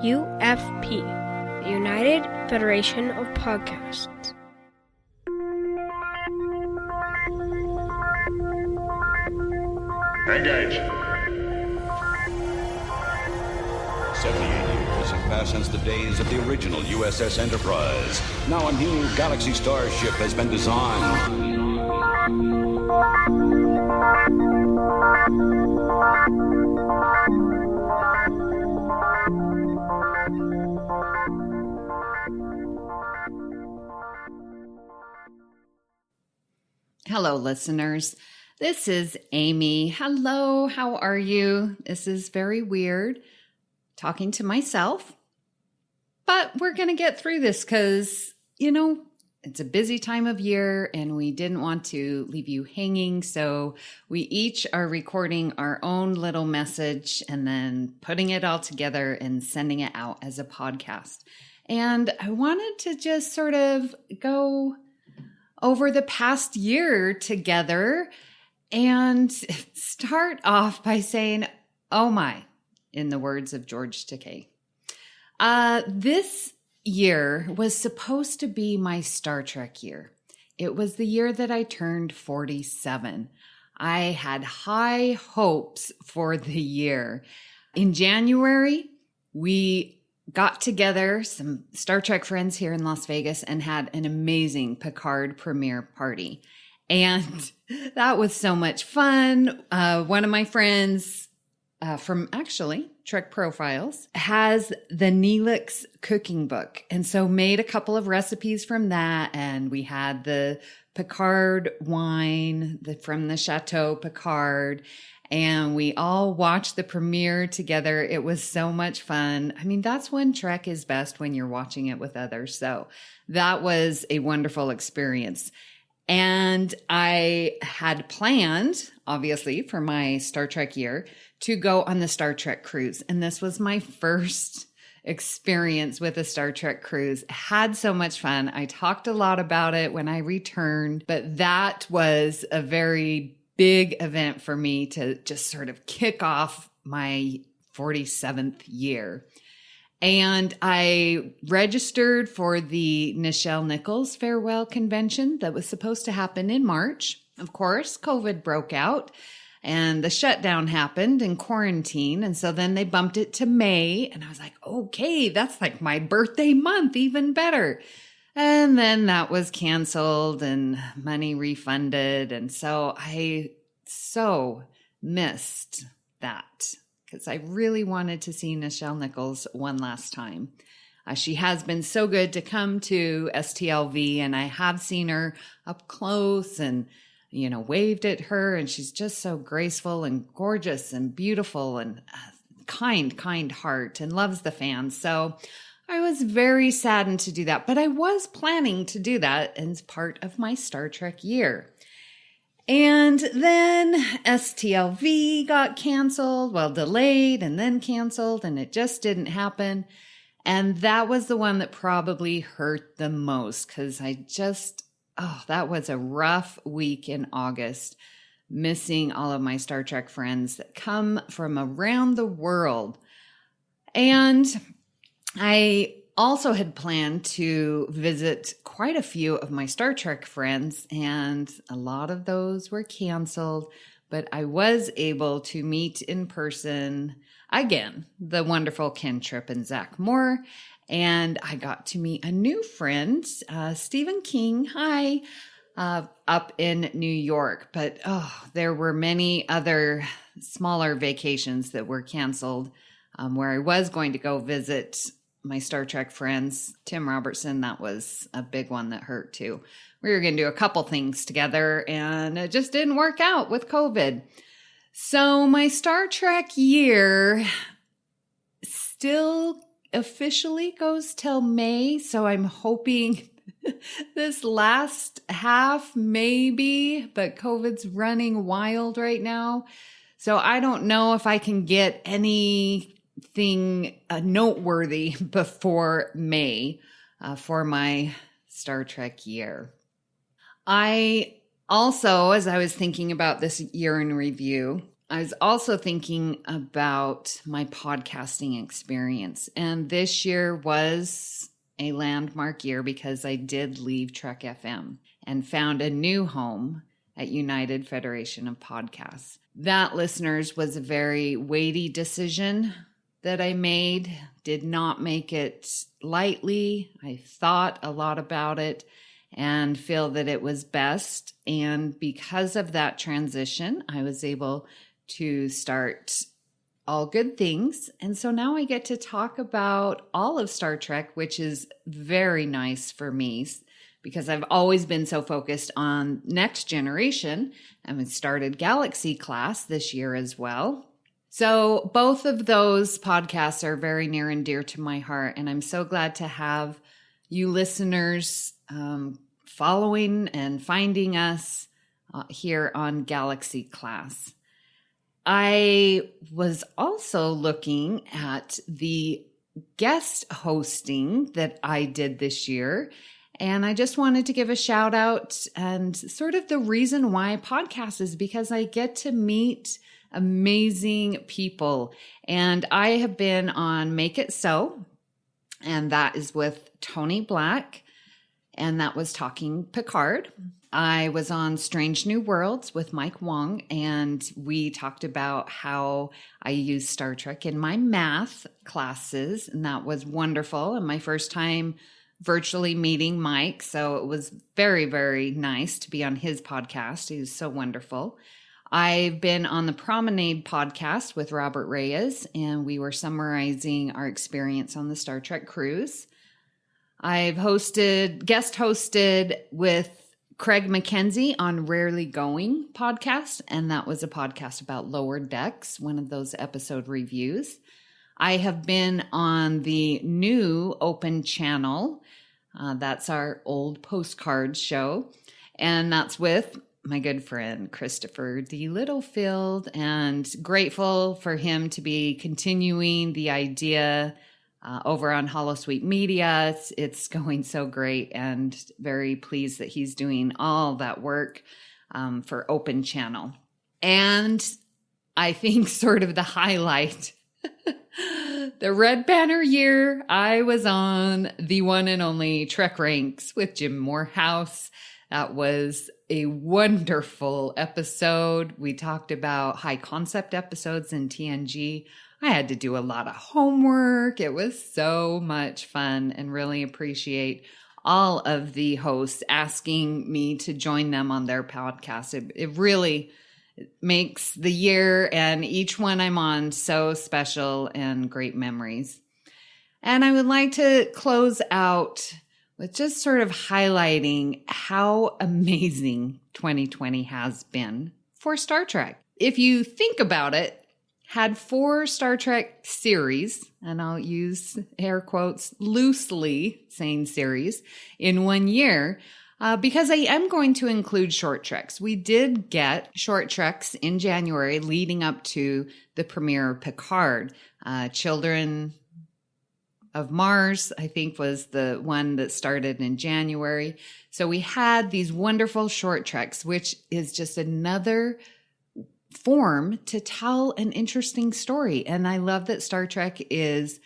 UFP, the United Federation of Podcasts. Engage. 78 years have passed since the days of the original USS Enterprise. Now a new Galaxy Star ship has been designed. Hello, listeners. This is Amy. Hello, how are you? This is very weird, talking to myself. But we're going to get through this because, it's a busy time of year and we didn't want to leave you hanging. So we each are recording our own little message and then putting it all together and sending it out as a podcast. And I wanted to just sort of go over the past year together and start off by saying, oh my, in the words of George Takei. This year was supposed to be my Star Trek year. It was the year that I turned 47. I had high hopes for the year. In January, we got together, some Star Trek friends here in Las Vegas, and had an amazing Picard premiere party. And that was so much fun. One of my friends from actually Trek Profiles has the Neelix cooking book. And so made a couple of recipes from that. And we had the Picard wine from the Chateau Picard. And we all watched the premiere together. It was so much fun. I mean, that's when Trek is best, when you're watching it with others. So that was a wonderful experience. And I had planned, obviously, for my Star Trek year to go on the Star Trek cruise. And this was my first experience with a Star Trek cruise. Had so much fun. I talked a lot about it when I returned, but that was a very big event for me to just sort of kick off my 47th year. And I registered for the Nichelle Nichols farewell convention that was supposed to happen in March. Of course, COVID broke out and the shutdown happened and quarantine. And so then they bumped it to May. And I was like, okay, that's like my birthday month, even better. And then that was canceled and money refunded. And so I so missed that because I really wanted to see Nichelle Nichols one last time. She has been so good to come to STLV, and I have seen her up close and, waved at her. And she's just so graceful and gorgeous and beautiful and kind heart and loves the fans. So I was very saddened to do that, but I was planning to do that as part of my Star Trek year. And then STLV got canceled, delayed and then canceled, and it just didn't happen. And that was the one that probably hurt the most because that was a rough week in August, missing all of my Star Trek friends that come from around the world. And I also had planned to visit quite a few of my Star Trek friends, and a lot of those were canceled, but I was able to meet in person again the wonderful Ken Tripp and Zach Moore, and I got to meet a new friend, Stephen King, up in New York. But there were many other smaller vacations that were canceled where I was going to go visit my Star Trek friends. Tim Robertson, that was a big one that hurt too. We were going to do a couple things together and it just didn't work out with COVID. So my Star Trek year still officially goes till May. So I'm hoping this last half maybe, but COVID's running wild right now. So I don't know if I can get anything noteworthy before May for my Star Trek year. I also, as I was thinking about this year in review, I was also thinking about my podcasting experience, and this year was a landmark year because I did leave Trek FM and found a new home at United Federation of Podcasts. That, listeners, was a very weighty decision that I made. Did not make it lightly. I thought a lot about it and feel that it was best. And because of that transition, I was able to start All Good Things. And so now I get to talk about all of Star Trek, which is very nice for me because I've always been so focused on Next Generation, and we started Galaxy Class this year as well. So both of those podcasts are very near and dear to my heart, and I'm so glad to have you listeners following and finding us here on Galaxy Class. I was also looking at the guest hosting that I did this year, and I just wanted to give a shout out, and sort of the reason why I podcast is because I get to meet amazing people. And I have been on Make It So, and that is with Tony Black, and that was talking Picard. I was on Strange New Worlds with Mike Wong, and we talked about how I use Star Trek in my math classes, and that was wonderful. And my first time virtually meeting Mike, so it was very, very nice to be on his podcast. He was so wonderful. I've been on the Promenade podcast with Robert Reyes, and we were summarizing our experience on the Star Trek cruise. I've guest hosted with Craig McKenzie on Rarely Going podcast, and that was a podcast about Lower Decks, one of those episode reviews. I have been on the new Open Channel. That's our old postcard show, and that's with my good friend Christopher D. Littlefield, and grateful for him to be continuing the idea over on Holosuite Media. It's going so great, and very pleased that he's doing all that work for Open Channel. And I think sort of the highlight, the Red Banner year, I was on the one and only Trek Ranks with Jim Morehouse. That was a wonderful episode. We talked about high concept episodes in TNG. I had to do a lot of homework. It was so much fun, and really appreciate all of the hosts asking me to join them on their podcast. It really makes the year and each one I'm on so special and great memories. And I would like to close out with just sort of highlighting how amazing 2020 has been for Star Trek. If you think about it, had 4 Star Trek series, and I'll use air quotes loosely saying series, in 1 year, because I am going to include short treks. We did get short treks in January leading up to the premiere of Picard. Children of Mars, I think, was the one that started in January. So we had these wonderful short treks, which is just another form to tell an interesting story. And I love that Star Trek is,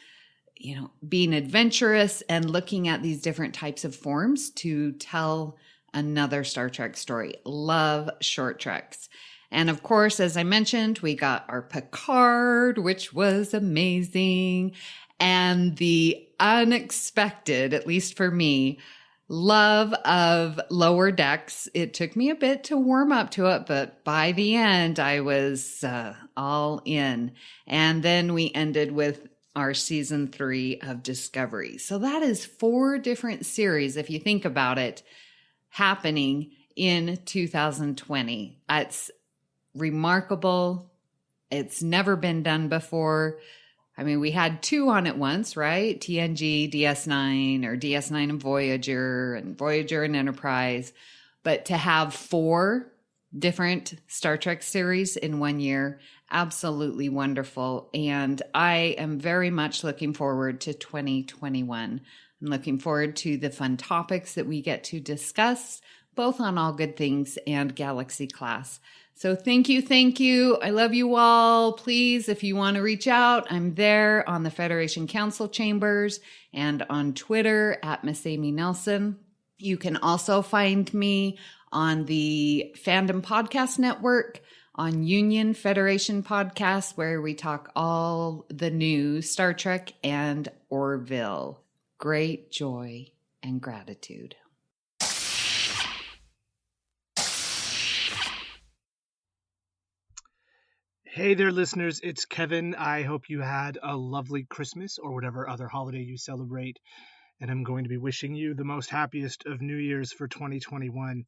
being adventurous and looking at these different types of forms to tell another Star Trek story. Love short treks. And of course, as I mentioned, we got our Picard, which was amazing. And the unexpected, at least for me, love of Lower Decks. It took me a bit to warm up to it, but by the end, I was all in. And then we ended with our season 3 of Discovery. So that is 4 different series, if you think about it, happening in 2020. It's remarkable. It's never been done before. I mean, we had 2 on at once, right? TNG, DS9, or DS9 and Voyager and Enterprise. But to have 4 different Star Trek series in 1 year, absolutely wonderful. And I am very much looking forward to 2021. I'm looking forward to the fun topics that we get to discuss, both on All Good Things and Galaxy Class. So thank you. Thank you. I love you all. Please, if you want to reach out, I'm there on the Federation Council Chambers and on Twitter at Miss Amy Nelson. You can also find me on the Fandom Podcast Network, on Union Federation Podcast, where we talk all the new Star Trek and Orville. Great joy and gratitude. Hey there, listeners. It's Kevin. I hope you had a lovely Christmas or whatever other holiday you celebrate. And I'm going to be wishing you the most happiest of New Year's for 2021.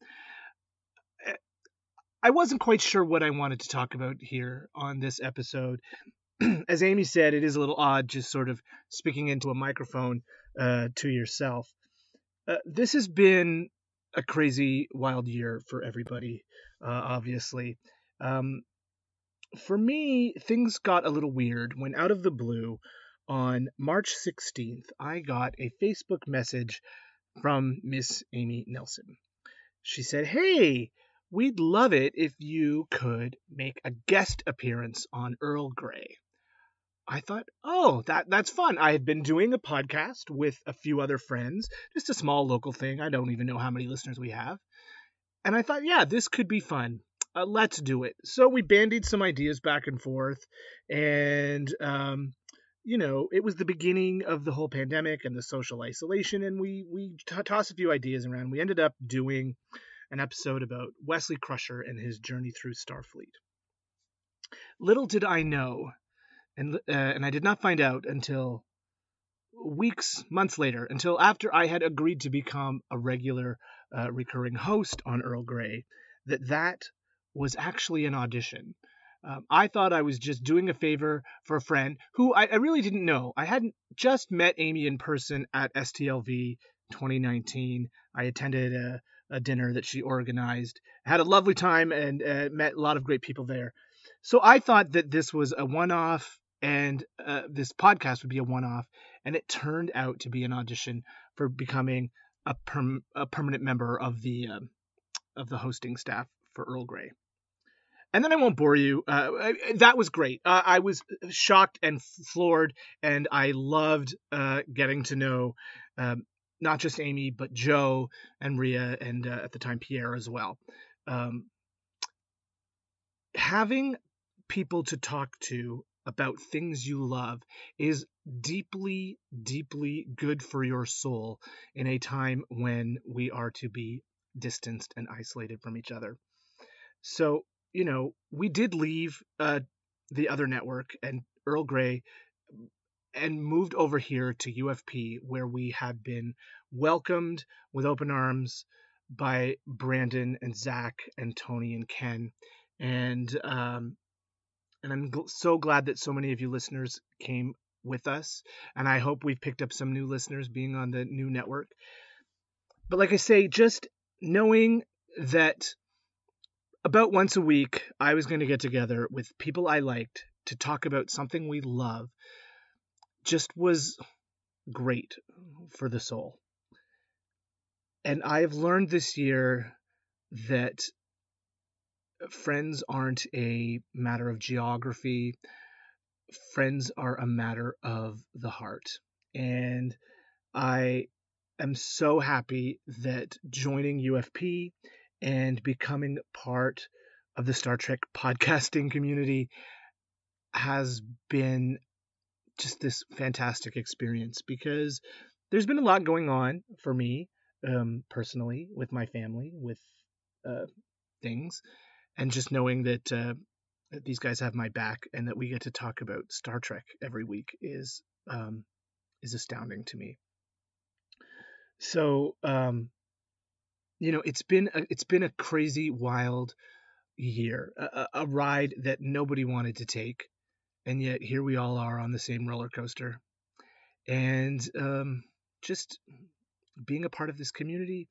I wasn't quite sure what I wanted to talk about here on this episode. As Amy said, it is a little odd just sort of speaking into a microphone to yourself. This has been a crazy, wild year for everybody, obviously. For me, things got a little weird when out of the blue, on March 16th, I got a Facebook message from Miss Amy Nelson. She said, "Hey, we'd love it if you could make a guest appearance on Earl Grey." I thought, oh, that's fun. I had been doing a podcast with a few other friends, just a small local thing. I don't even know how many listeners we have. And I thought, yeah, this could be fun. Let's do it. So we bandied some ideas back and forth. And, it was the beginning of the whole pandemic and the social isolation. And we tossed a few ideas around. We ended up doing an episode about Wesley Crusher and his journey through Starfleet. Little did I know, and I did not find out until months later, until after I had agreed to become a regular recurring host on Earl Grey, that was actually an audition. I thought I was just doing a favor for a friend who I really didn't know. I hadn't just met Amy in person at STLV 2019. I attended a dinner that she organized, had a lovely time, and met a lot of great people there. So I thought that this was a one-off, and this podcast would be a one-off, and it turned out to be an audition for becoming a permanent member of the hosting staff for Earl Grey. And then I won't bore you. That was great. I was shocked and floored, and I loved getting to know not just Amy, but Joe and Ria, and at the time Pierre as well. Having people to talk to about things you love is deeply, deeply good for your soul in a time when we are to be distanced and isolated from each other. So, we did leave the other network and Earl Grey and moved over here to UFP, where we had been welcomed with open arms by Brandon and Zach and Tony and Ken. And I'm so glad that so many of you listeners came with us. And I hope we've picked up some new listeners being on the new network. But like I say, just knowing that about once a week, I was going to get together with people I liked to talk about something we love just was great for the soul. And I've learned this year that friends aren't a matter of geography. Friends are a matter of the heart. And I am so happy that joining UFP and becoming part of the Star Trek podcasting community has been just this fantastic experience, because there's been a lot going on for me personally, with my family, with things, and just knowing that these guys have my back and that we get to talk about Star Trek every week is astounding to me. So it's been a crazy, wild year, a ride that nobody wanted to take, and yet here we all are on the same roller coaster. And just being a part of this community,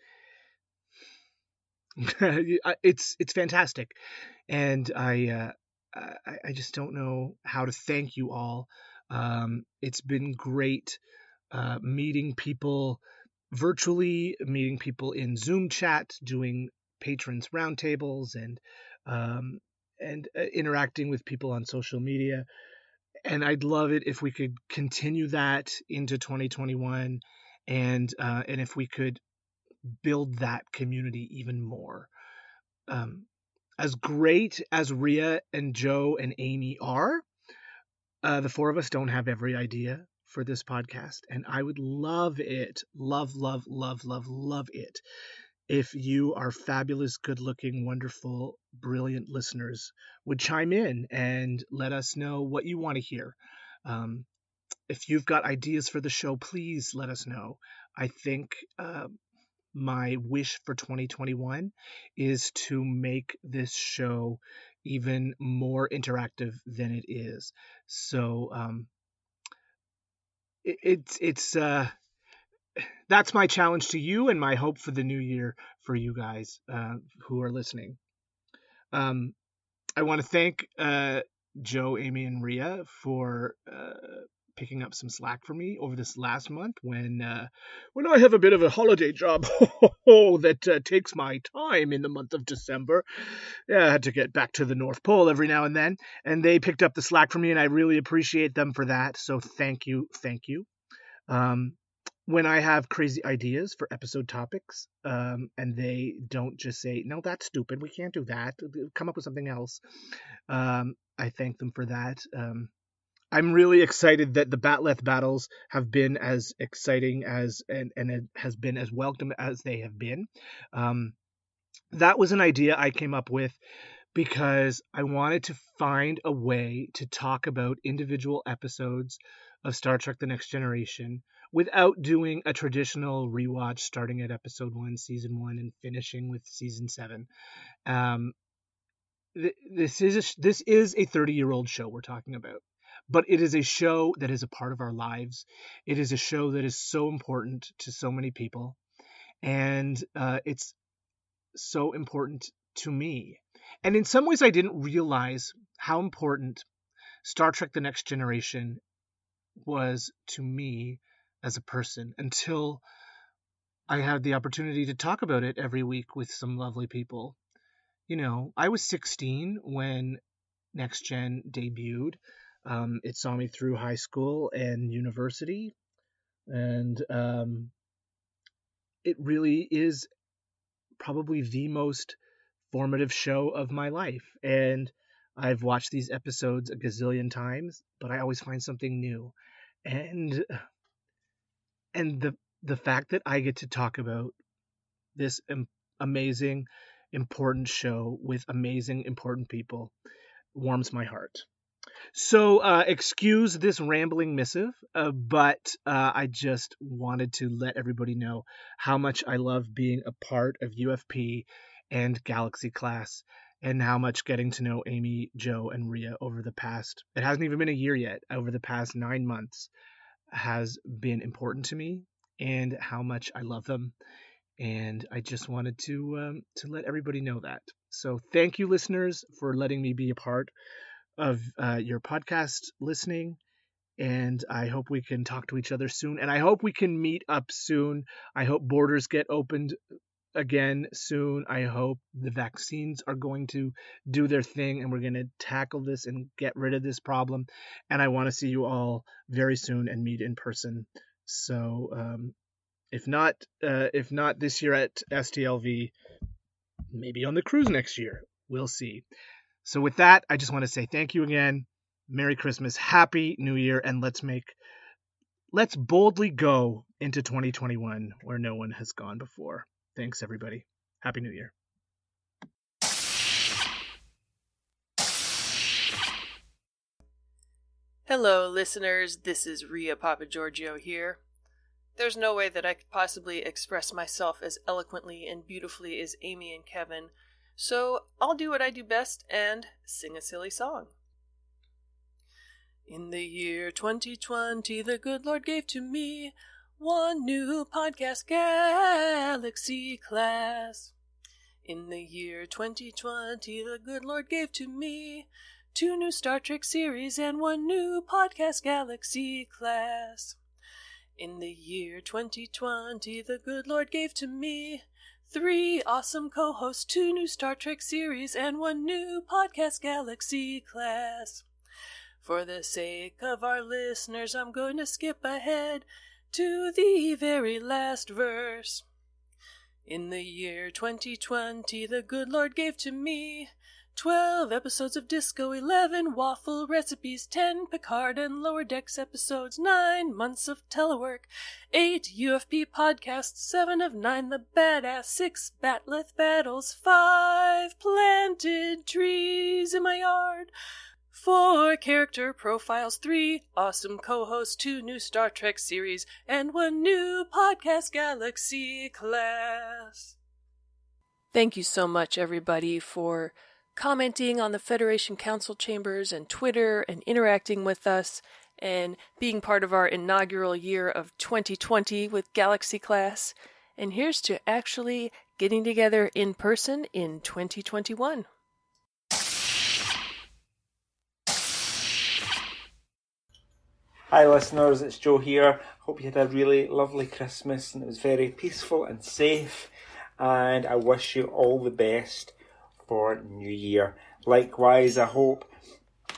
it's fantastic, and I just don't know how to thank you all. It's been great meeting people virtually, meeting people in Zoom chat, doing patrons roundtables, and interacting with people on social media. And I'd love it if we could continue that into 2021, and if we could build that community even more. As great as Ria and Joe and Amy are, the four of us don't have every idea for this podcast, and I would love it, love it, if you, our fabulous, good-looking, wonderful, brilliant listeners, would chime in and let us know what you want to hear. If you've got ideas for the show, please let us know. I think my wish for 2021 is to make this show even more interactive than it is. So that's my challenge to you and my hope for the new year for you guys who are listening. I want to thank Joe, Amy, and Ria for picking up some slack for me over this last month when I have a bit of a holiday job that takes my time in the month of December. Yeah, I had to get back to the North Pole every now and then, and they picked up the slack for me, and I really appreciate them for that. So thank you. When I have crazy ideas for episode topics, and they don't just say, no, that's stupid, we can't do that, come up with something else, I thank them for that. I'm really excited that the Batleth battles have been as exciting as and it has been as welcome as they have been. That was an idea I came up with because I wanted to find a way to talk about individual episodes of Star Trek The Next Generation without doing a traditional rewatch starting at episode 1, season 1, and finishing with season 7. This is a 30-year-old show we're talking about, but it is a show that is a part of our lives. It is a show that is so important to so many people, and it's so important to me. And in some ways, I didn't realize how important Star Trek The Next Generation was to me as a person until I had the opportunity to talk about it every week with some lovely people. You know, I was 16 when Next Gen debuted. It saw me through high school and university, and it really is probably the most formative show of my life. And I've watched these episodes a gazillion times, but I always find something new. And the fact that I get to talk about this amazing, important show with amazing, important people warms my heart. So excuse this rambling missive, but I just wanted to let everybody know how much I love being a part of UFP and Galaxy Class, and how much getting to know Amy, Joe, and Ria over the past, it hasn't even been a year yet, over the past 9 months has been important to me, and how much I love them. And I just wanted to let everybody know that. So thank you, listeners, for letting me be a part of your podcast listening, and I hope we can talk to each other soon, and I hope we can meet up soon. I hope borders get opened again soon. I hope the vaccines are going to do their thing, and we're going to tackle this and get rid of this problem, and I want to see you all very soon and meet in person. So if not this year at STLV, maybe on the cruise next year. We'll see. So with that, I just want to say thank you again. Merry Christmas, Happy New Year, and let's boldly go into 2021 where no one has gone before. Thanks, everybody. Happy New Year. Hello, listeners. This is Ria Papageorgiou here. There's no way that I could possibly express myself as eloquently and beautifully as Amy and Kevin, so I'll do what I do best and sing a silly song. In the year 2020, the good Lord gave to me one new podcast Galaxy Class. In the year 2020, the good Lord gave to me 2 new Star Trek series and 1 new podcast Galaxy Class. In the year 2020, the good Lord gave to me 3 awesome co-hosts, 2 new Star Trek series, and 1 new podcast Galaxy class. For the sake of our listeners, I'm going to skip ahead to the very last verse. In the year 2020, the good Lord gave to me 12 episodes of Disco, 11 waffle recipes, 10 Picard and Lower Decks episodes, 9 months of telework, 8 UFP podcasts, 7 of 9 The Badass, 6 Batleth battles, 5 planted trees in my yard, 4 character profiles, 3 awesome co-hosts, 2 new Star Trek series, and 1 new podcast Galaxy class. Thank you so much, everybody, for commenting on the Federation Council Chambers and Twitter and interacting with us and being part of our inaugural year of 2020 with Galaxy Class. And here's to actually getting together in person in 2021. Hi listeners, it's Joe here. Hope you had a really lovely Christmas and it was very peaceful and safe, and I wish you all the best for New Year. Likewise, I hope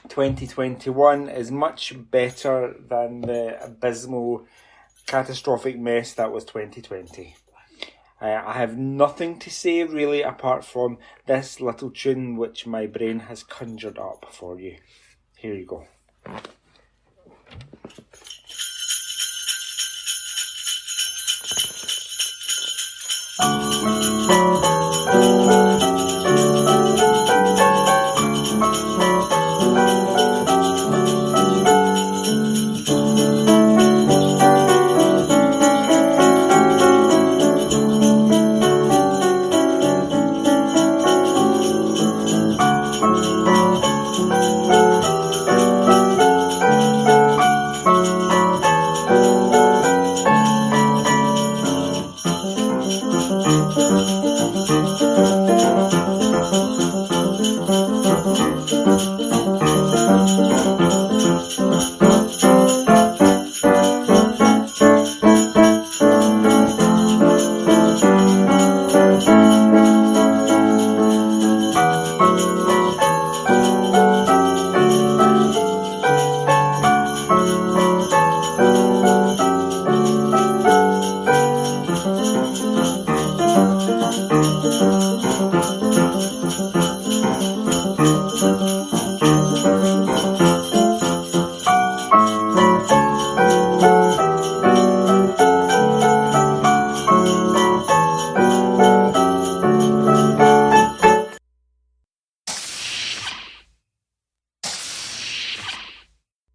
2021 is much better than the abysmal, catastrophic mess that was 2020. I have nothing to say really apart from this little tune which my brain has conjured up for you. Here you go.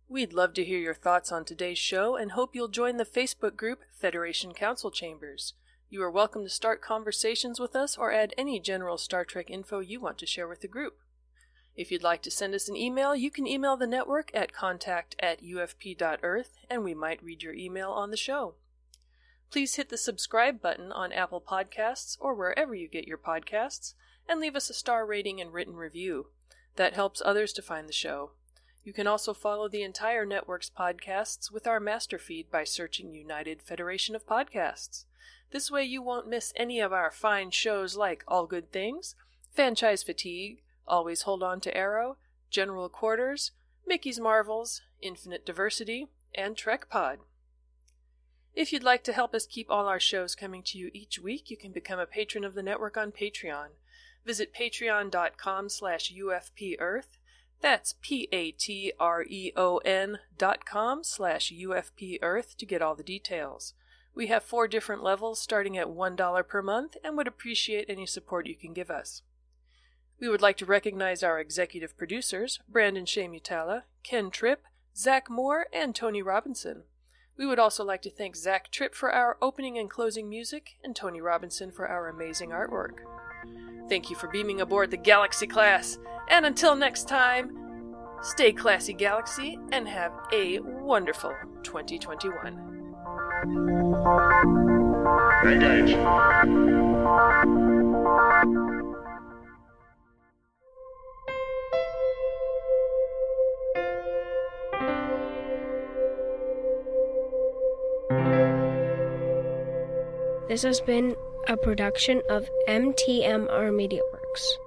We'd love to hear your thoughts on today's show and hope you'll join the Facebook group Federation Council Chambers. You are welcome to start conversations with us or add any general Star Trek info you want to share with the group. If you'd like to send us an email, you can email the network at contact@ufp.earth and we might read your email on the show. Please hit the subscribe button on Apple Podcasts or wherever you get your podcasts and leave us a star rating and written review. That helps others to find the show. You can also follow the entire network's podcasts with our master feed by searching United Federation of Podcasts. This way you won't miss any of our fine shows like All Good Things, Franchise Fatigue, Always Hold On to Arrow, General Quarters, Mickey's Marvels, Infinite Diversity, and Trek Pod. If you'd like to help us keep all our shows coming to you each week, you can become a patron of the network on Patreon. Visit patreon.com/UFPearth. That's patreon.com/UFPearth to get all the details. We have 4 different levels starting at $1 per month and would appreciate any support you can give us. We would like to recognize our executive producers, Brandon Shea Mutala, Ken Tripp, Zach Moore, and Tony Robinson. We would also like to thank Zach Tripp for our opening and closing music and Tony Robinson for our amazing artwork. Thank you for beaming aboard the Galaxy class, and until next time, stay classy, Galaxy, and have a wonderful 2021. Engage. This has been a production of MTMR Media Works.